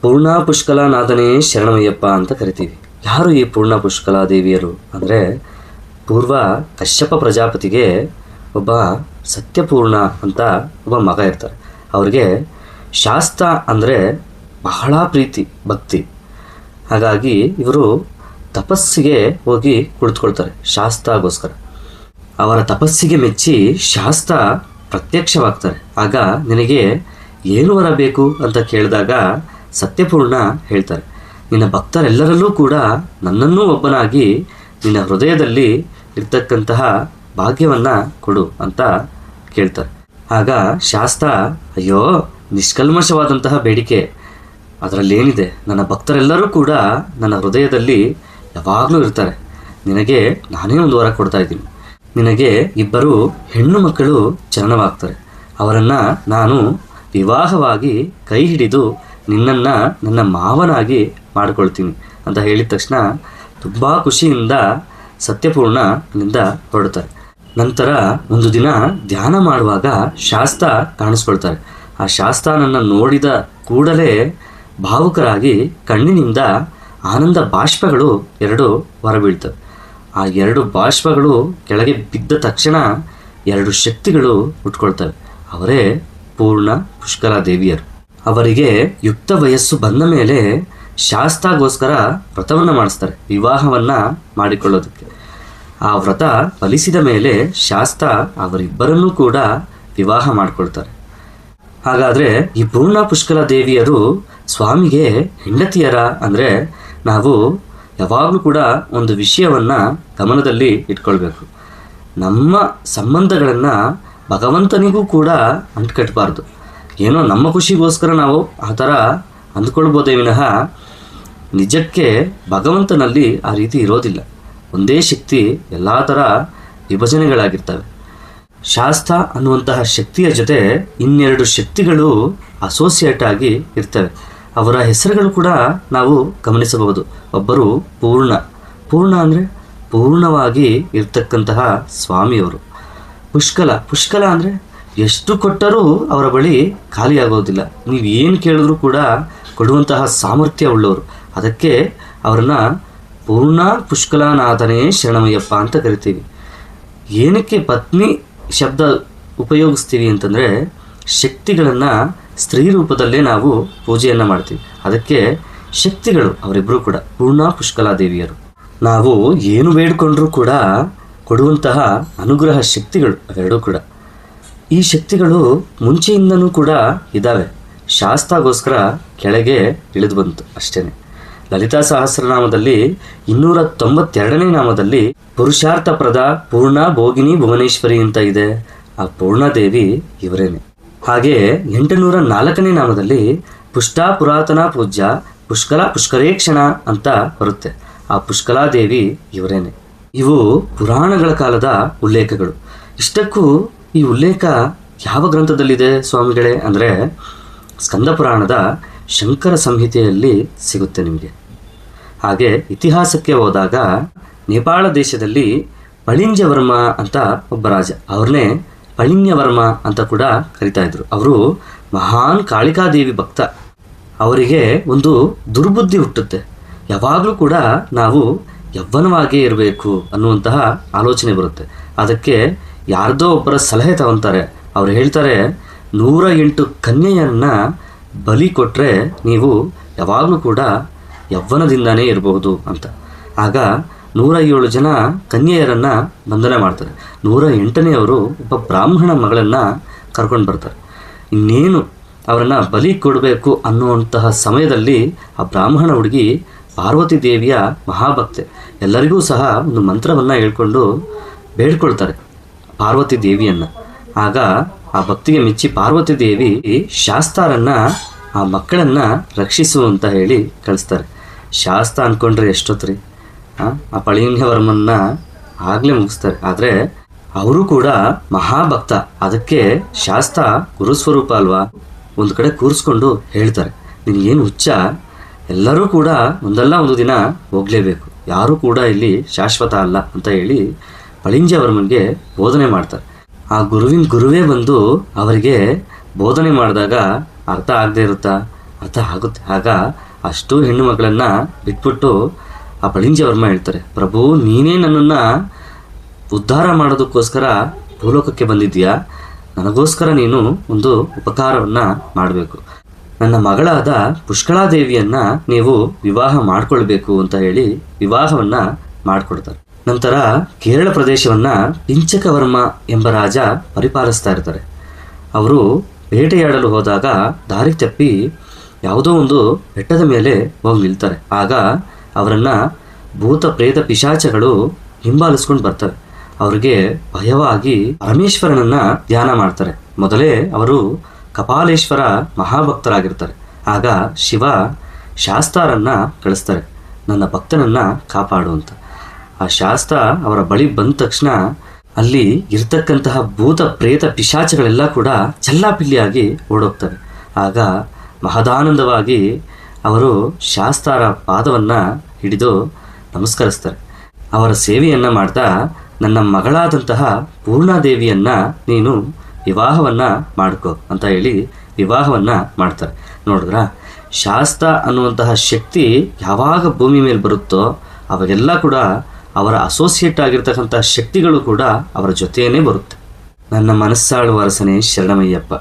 ಪೂರ್ಣ ಪುಷ್ಕಲನಾಥನೇ ಶರಣಮಯ್ಯಪ್ಪ ಅಂತ ಕರಿತೀವಿ. ಯಾರು ಈ ಪೂರ್ಣ ಪುಷ್ಕಲ ದೇವಿಯರು ಅಂದರೆ, ಪೂರ್ವ ಕಶ್ಯಪ ಪ್ರಜಾಪತಿಗೆ ಒಬ್ಬ ಸತ್ಯಪೂರ್ಣ ಅಂತ ಒಬ್ಬ ಮಗ ಇರ್ತಾರೆ. ಅವ್ರಿಗೆ ಶಾಸ್ತ ಅಂದರೆ ಬಹಳ ಪ್ರೀತಿ ಭಕ್ತಿ. ಹಾಗಾಗಿ ಇವರು ತಪಸ್ಸಿಗೆ ಹೋಗಿ ಕುಳಿತುಕೊಳ್ತಾರೆ ಶಾಸ್ತಾಗೋಸ್ಕರ. ಅವರ ತಪಸ್ಸಿಗೆ ಮೆಚ್ಚಿ ಶಾಸ್ತ ಪ್ರತ್ಯಕ್ಷವಾಗ್ತಾರೆ. ಆಗ ನಿನಗೆ ಏನು ವರ ಬೇಕು ಅಂತ ಕೇಳಿದಾಗ ಸತ್ಯಪೂರ್ಣ ಹೇಳ್ತಾರೆ, ನಿನ್ನ ಭಕ್ತರೆಲ್ಲರಲ್ಲೂ ಕೂಡ ನನ್ನನ್ನೂ ಒಬ್ಬನಾಗಿ ನಿನ್ನ ಹೃದಯದಲ್ಲಿ ಇರ್ತಕ್ಕಂತಹ ಭಾಗ್ಯವನ್ನು ಕೊಡು ಅಂತ ಕೇಳ್ತಾರೆ. ಆಗ ಶಾಸ್ತ, ಅಯ್ಯೋ ನಿಷ್ಕಲ್ಮಶವಾದಂತಹ ಬೇಡಿಕೆ, ಅದರಲ್ಲೇನಿದೆ, ನನ್ನ ಭಕ್ತರೆಲ್ಲರೂ ಕೂಡ ನನ್ನ ಹೃದಯದಲ್ಲಿ ಯಾವಾಗಲೂ ಇರ್ತಾರೆ. ನಿನಗೆ ನಾನೇ ಒಂದು ವರ ಕೊಡ್ತಾ ಇದ್ದೀನಿ. ನಿನಗೆ 2 ಹೆಣ್ಣು ಮಕ್ಕಳು ಜನನವಾಗ್ತಾರೆ. ಅವರನ್ನು ನಾನು ವಿವಾಹವಾಗಿ ಕೈ ಹಿಡಿದು ನಿನ್ನನ್ನು ನನ್ನ ಮಾವನಾಗಿ ಮಾಡಿಕೊಳ್ತೀನಿ ಅಂತ ಹೇಳಿದ ತಕ್ಷಣ ತುಂಬ ಖುಷಿಯಿಂದ ಸತ್ಯಪೂರ್ಣ ಅಲ್ಲಿಂದ ಹೊರಡ್ತಾರೆ. ನಂತರ ಒಂದು ದಿನ ಧ್ಯಾನ ಮಾಡುವಾಗ ಶಾಸ್ತ ಕಾಣಿಸ್ಕೊಳ್ತಾರೆ. ಆ ಶಾಸ್ತ್ರನನ್ನು ನೋಡಿದ ಕೂಡಲೇ ಭಾವುಕರಾಗಿ ಕಣ್ಣಿನಿಂದ ಆನಂದ ಬಾಷ್ಪಗಳು 2 ಹೊರಬೀಳ್ತವೆ. ಆ 2 ಬಾಷ್ಪಗಳು ಕೆಳಗೆ ಬಿದ್ದ ತಕ್ಷಣ 2 ಶಕ್ತಿಗಳು ಹುಟ್ಕೊಳ್ತವೆ. ಅವರೇ ಪೂರ್ಣ ಪುಷ್ಕಲ ದೇವಿಯರು. ಅವರಿಗೆ ಯುಕ್ತ ವಯಸ್ಸು ಬಂದ ಮೇಲೆ ಶಾಸ್ತಾಗೋಸ್ಕರ ವ್ರತವನ್ನು ಮಾಡಿಸ್ತಾರೆ, ವಿವಾಹವನ್ನು ಮಾಡಿಕೊಳ್ಳೋದಕ್ಕೆ. ಆ ವ್ರತ ಫಲಿಸಿದ ಮೇಲೆ ಶಾಸ್ತ ಅವರಿಬ್ಬರನ್ನೂ ಕೂಡ ವಿವಾಹ ಮಾಡಿಕೊಳ್ತಾರೆ. ಹಾಗಾದರೆ ಈ ಪೂರ್ಣ ಪುಷ್ಕಲ ದೇವಿಯರು ಸ್ವಾಮಿಗೆ ಹೆಂಡತಿಯರ ಅಂದರೆ, ನಾವು ಯಾವಾಗಲೂ ಕೂಡ ಒಂದು ವಿಷಯವನ್ನು ಗಮನದಲ್ಲಿ ಇಟ್ಕೊಳ್ಬೇಕು. ನಮ್ಮ ಸಂಬಂಧಗಳನ್ನು ಭಗವಂತನಿಗೂ ಕೂಡ ಅಂಟ್ಕಟ್ಟಬಾರ್ದು. ಏನೋ ನಮ್ಮ ಖುಷಿಗೋಸ್ಕರ ನಾವು ಆ ಥರ ಅಂದ್ಕೊಳ್ಬೋದೇ ವಿನಃ ನಿಜಕ್ಕೆ ಭಗವಂತನಲ್ಲಿ ಆ ರೀತಿ ಇರೋದಿಲ್ಲ. ಒಂದೇ ಶಕ್ತಿ ಎಲ್ಲ ಥರ ವಿಭಜನೆಗಳಾಗಿರ್ತವೆ. ಶಾಸ್ತ ಅನ್ನುವಂತಹ ಶಕ್ತಿಯ ಜೊತೆ 2 ಶಕ್ತಿಗಳು ಅಸೋಸಿಯೇಟ್ ಆಗಿ ಇರ್ತವೆ. ಅವರ ಹೆಸರುಗಳು ಕೂಡ ನಾವು ಗಮನಿಸಬಹುದು. ಒಬ್ಬರು ಪೂರ್ಣ. ಪೂರ್ಣ ಅಂದರೆ ಪೂರ್ಣವಾಗಿ ಇರ್ತಕ್ಕಂತಹ ಸ್ವಾಮಿಯವರು. ಪುಷ್ಕಲ. ಪುಷ್ಕಲ ಅಂದರೆ ಎಷ್ಟು ಕೊಟ್ಟರೂ ಅವರ ಬಳಿ ಖಾಲಿಯಾಗೋದಿಲ್ಲ. ನೀವು ಏನು ಕೇಳಿದ್ರೂ ಕೂಡ ಕೊಡುವಂತಹ ಸಾಮರ್ಥ್ಯ ಉಳ್ಳವರು. ಅದಕ್ಕೆ ಅವರನ್ನು ಪೂರ್ಣ ಪುಷ್ಕಲನಾಥನೇ ಶರಣಮಯ್ಯಪ್ಪ ಅಂತ ಕರಿತೀವಿ. ಏನಕ್ಕೆ ಪತ್ನಿ ಶಬ್ದ ಉಪಯೋಗಿಸ್ತೀವಿ ಅಂತಂದರೆ, ಶಕ್ತಿಗಳನ್ನು ಸ್ತ್ರೀ ರೂಪದಲ್ಲೇ ನಾವು ಪೂಜೆಯನ್ನು ಮಾಡ್ತೀವಿ. ಅದಕ್ಕೆ ಶಕ್ತಿಗಳು ಅವರಿಬ್ಬರು ಕೂಡ ಪೂರ್ಣ ಪುಷ್ಕಲ ದೇವಿಯರು. ನಾವು ಏನು ಬೇಡಿಕೊಂಡ್ರೂ ಕೂಡ ಕೊಡುವಂತಹ ಅನುಗ್ರಹ ಶಕ್ತಿಗಳು ಅವೆರಡೂ ಕೂಡ. ಈ ಶಕ್ತಿಗಳು ಮುಂಚೆಯಿಂದನೂ ಕೂಡ ಇದ್ದಾವೆ. ಶಾಸ್ತಾಗೋಸ್ಕರ ಕೆಳಗೆ ಇಳಿದು ಬಂತು ಅಷ್ಟೇ. ಲಲಿತಾ ಸಹಸ್ರನಾಮದಲ್ಲಿ 292ನೇ ನಾಮದಲ್ಲಿ ಪುರುಷಾರ್ಥಪ್ರದ ಪೂರ್ಣ ಭೋಗಿನಿ ಭುವನೇಶ್ವರಿ ಅಂತ ಇದೆ. ಆ ಪೂರ್ಣದೇವಿ ಇವರೇನೆ. ಹಾಗೆ 804ನೇ ನಾಮದಲ್ಲಿ ಪುಷ್ಟಾ ಪುರಾತನ ಪೂಜ್ಯ ಪುಷ್ಕಲ ಪುಷ್ಕರೇಕ್ಷಣ ಅಂತ ಬರುತ್ತೆ. ಆ ಪುಷ್ಕಲಾದೇವಿ ಇವರೇನೆ. ಇವು ಪುರಾಣಗಳ ಕಾಲದ ಉಲ್ಲೇಖಗಳು. ಇಷ್ಟಕ್ಕೂ ಈ ಉಲ್ಲೇಖ ಯಾವ ಗ್ರಂಥದಲ್ಲಿದೆ ಸ್ವಾಮಿಗಳೇ ಅಂದರೆ, ಸ್ಕಂದ ಪುರಾಣದ ಶಂಕರ ಸಂಹಿತೆಯಲ್ಲಿ ಸಿಗುತ್ತೆ ನಿಮಗೆ. ಹಾಗೆ ಇತಿಹಾಸಕ್ಕೆ ಹೋದಾಗ ನೇಪಾಳ ದೇಶದಲ್ಲಿ ಪಳಿಂಜವರ್ಮ ಅಂತ ಒಬ್ಬ ರಾಜ, ಅವ್ರನ್ನೇ ಪಳಿನ್ಯವರ್ಮ ಅಂತ ಕೂಡ ಕರಿತಾ ಇದ್ರು. ಅವರು ಮಹಾನ್ ಕಾಳಿಕಾದೇವಿ ಭಕ್ತ. ಅವರಿಗೆ ಒಂದು ದುರ್ಬುದ್ಧಿ ಹುಟ್ಟುತ್ತೆ. ಯಾವಾಗಲೂ ಕೂಡ ನಾವು ಯವ್ವನವಾಗೇ ಇರಬೇಕು ಅನ್ನುವಂತಹ ಆಲೋಚನೆ ಬರುತ್ತೆ. ಅದಕ್ಕೆ ಯಾರ್ದೋ ಒಬ್ಬರ ಸಲಹೆ ತಗೊತಾರೆ. ಅವ್ರು ಹೇಳ್ತಾರೆ, 108 ಕನ್ಯೆಯನ್ನು ಬಲಿ ಕೊಟ್ಟರೆ ನೀವು ಯಾವಾಗಲೂ ಕೂಡ ಯವ್ವನದಿಂದಾನೇ ಇರಬಹುದು ಅಂತ. ಆಗ 107 ಜನ ಕನ್ಯೆಯರನ್ನು ಬಂಧನ ಮಾಡ್ತಾರೆ. 108ನೇವರು ಒಬ್ಬ ಬ್ರಾಹ್ಮಣ ಮಗಳನ್ನು ಕರ್ಕೊಂಡು ಬರ್ತಾರೆ. ಇನ್ನೇನು ಅವರನ್ನು ಬಲಿ ಕೊಡಬೇಕು ಅನ್ನುವಂತಹ ಸಮಯದಲ್ಲಿ ಆ ಬ್ರಾಹ್ಮಣ ಹುಡುಗಿ ಪಾರ್ವತಿ ದೇವಿಯ ಮಹಾಭಕ್ತೆ. ಎಲ್ಲರಿಗೂ ಸಹ ಒಂದು ಮಂತ್ರವನ್ನು ಹೇಳ್ಕೊಂಡು ಬೇಡ್ಕೊಳ್ತಾರೆ ಪಾರ್ವತಿ ದೇವಿಯನ್ನು. ಆಗ ಆ ಭಕ್ತಿಗೆ ಮೆಚ್ಚಿ ಪಾರ್ವತಿ ದೇವಿ ಶಾಸ್ತಾರನ್ನು ಆ ಮಕ್ಕಳನ್ನು ರಕ್ಷಿಸು ಅಂತ ಹೇಳಿ ಕಳಿಸ್ತಾರೆ. ಶಾಸ್ತ ಅಂದ್ಕೊಂಡ್ರೆ ಎಷ್ಟೊತ್ರಿ, ಆ ಪಳಿನ್ಯವರ್ಮನ್ನ ಆಗಲೇ ಮುಗಿಸ್ತಾರೆ. ಆದರೆ ಅವರು ಕೂಡ ಮಹಾಭಕ್ತ. ಅದಕ್ಕೆ ಶಾಸ್ತ ಗುರುಸ್ವರೂಪ ಅಲ್ವಾ, ಒಂದು ಕಡೆ ಕೂರಿಸ್ಕೊಂಡು ಹೇಳ್ತಾರೆ, ನಿನಗೇನು ಹುಚ್ಚ, ಎಲ್ಲರೂ ಕೂಡ ಒಂದಲ್ಲ ಒಂದು ದಿನ ಹೋಗಲೇಬೇಕು, ಯಾರೂ ಕೂಡ ಇಲ್ಲಿ ಶಾಶ್ವತ ಅಲ್ಲ ಅಂತ ಹೇಳಿ ಪಳಿಂಜವರ್ಮನಿಗೆ ಬೋಧನೆ ಮಾಡ್ತಾರೆ. ಆ ಗುರುವೇ ಬಂದು ಅವರಿಗೆ ಬೋಧನೆ ಮಾಡಿದಾಗ ಅರ್ಥ ಆಗದೆ ಇರುತ್ತಾ, ಅರ್ಥ ಆಗುತ್ತೆ. ಆಗ ಅಷ್ಟು ಹೆಣ್ಣು ಮಗಳನ್ನು ಬಿಟ್ಬಿಟ್ಟು ಆ ಬಳಿಂಜ ವರ್ಮ ಹೇಳ್ತಾರೆ, ಪ್ರಭು ನೀನೇ ನನ್ನನ್ನು ಉದ್ಧಾರ ಮಾಡೋದಕ್ಕೋಸ್ಕರ ಭೂಲೋಕಕ್ಕೆ ಬಂದಿದ್ದೀಯಾ, ನನಗೋಸ್ಕರ ನೀನು ಒಂದು ಉಪಕಾರವನ್ನು ಮಾಡಬೇಕು, ನನ್ನ ಮಗಳಾದ ಪುಷ್ಕಳಾದೇವಿಯನ್ನು ನೀವು ವಿವಾಹ ಮಾಡಿಕೊಳ್ಬೇಕು ಅಂತ ಹೇಳಿ ವಿವಾಹವನ್ನು ಮಾಡಿಕೊಡ್ತಾರೆ. ನಂತರ ಕೇರಳ ಪ್ರದೇಶವನ್ನು ಪಿಂಚಕವರ್ಮ ಎಂಬ ರಾಜ ಪರಿಪಾಲಿಸ್ತಾ ಇರ್ತಾರೆ. ಅವರು ಬೇಟೆಯಾಡಲು ಹೋದಾಗ ದಾರಿ ತಪ್ಪಿ ಯಾವುದೋ ಒಂದು ಬೆಟ್ಟದ ಮೇಲೆ ಹೋಗಿ ನಿಲ್ತಾರೆ. ಆಗ ಅವರನ್ನು ಭೂತ ಪ್ರೇತ ಪಿಶಾಚಗಳು ಹಿಂಬಾಲಿಸ್ಕೊಂಡು ಬರ್ತವೆ. ಅವರಿಗೆ ಭಯವಾಗಿ ಪರಮೇಶ್ವರನನ್ನು ಧ್ಯಾನ ಮಾಡ್ತಾರೆ. ಮೊದಲೇ ಅವರು ಕಪಾಲೇಶ್ವರ ಮಹಾಭಕ್ತರಾಗಿರ್ತಾರೆ. ಆಗ ಶಿವ ಶಾಸ್ತಾರನ್ನು ಕಳಿಸ್ತಾರೆ, ನನ್ನ ಭಕ್ತನನ್ನು ಕಾಪಾಡು ಅಂತ. ಆ ಶಾಸ್ತ್ರ ಅವರ ಬಳಿ ಬಂದ ತಕ್ಷಣ ಅಲ್ಲಿ ಇರ್ತಕ್ಕಂತಹ ಭೂತ ಪ್ರೇತ ಪಿಶಾಚಗಳೆಲ್ಲ ಕೂಡ ಚಲ್ಲಾಪಿಲ್ಲಿಯಾಗಿ ಓಡೋಗ್ತವೆ. ಆಗ ಮಹದಾನಂದವಾಗಿ ಅವರು ಶಾಸ್ತಾರ ಪಾದವನ್ನು ಹಿಡಿದು ನಮಸ್ಕರಿಸ್ತಾರೆ. ಅವರ ಸೇವೆಯನ್ನು ಮಾಡ್ತಾ ನನ್ನ ಮಗಳಾದಂತಹ ಪೂರ್ಣಾದೇವಿಯನ್ನು ನೀನು ವಿವಾಹವನ್ನು ಮಾಡ್ಕೋ ಅಂತ ಹೇಳಿ ವಿವಾಹವನ್ನು ಮಾಡ್ತಾರೆ. ನೋಡಿದ್ರ, ಶಾಸ್ತ್ರ ಅನ್ನುವಂತಹ ಶಕ್ತಿ ಯಾವಾಗ ಭೂಮಿ ಮೇಲೆ ಬರುತ್ತೋ ಅವಾಗೆಲ್ಲ ಕೂಡ ಅವರ ಅಸೋಸಿಯೇಟ್ ಆಗಿರ್ತಕ್ಕಂಥ ಶಕ್ತಿಗಳು ಕೂಡ ಅವರ ಜೊತೆಯೇ ಬರುತ್ತೆ. ನನ್ನ ಮನಸ್ಸಾಳುವ ಅರಸನೇ ಶರಣಮಯ್ಯಪ್ಪ.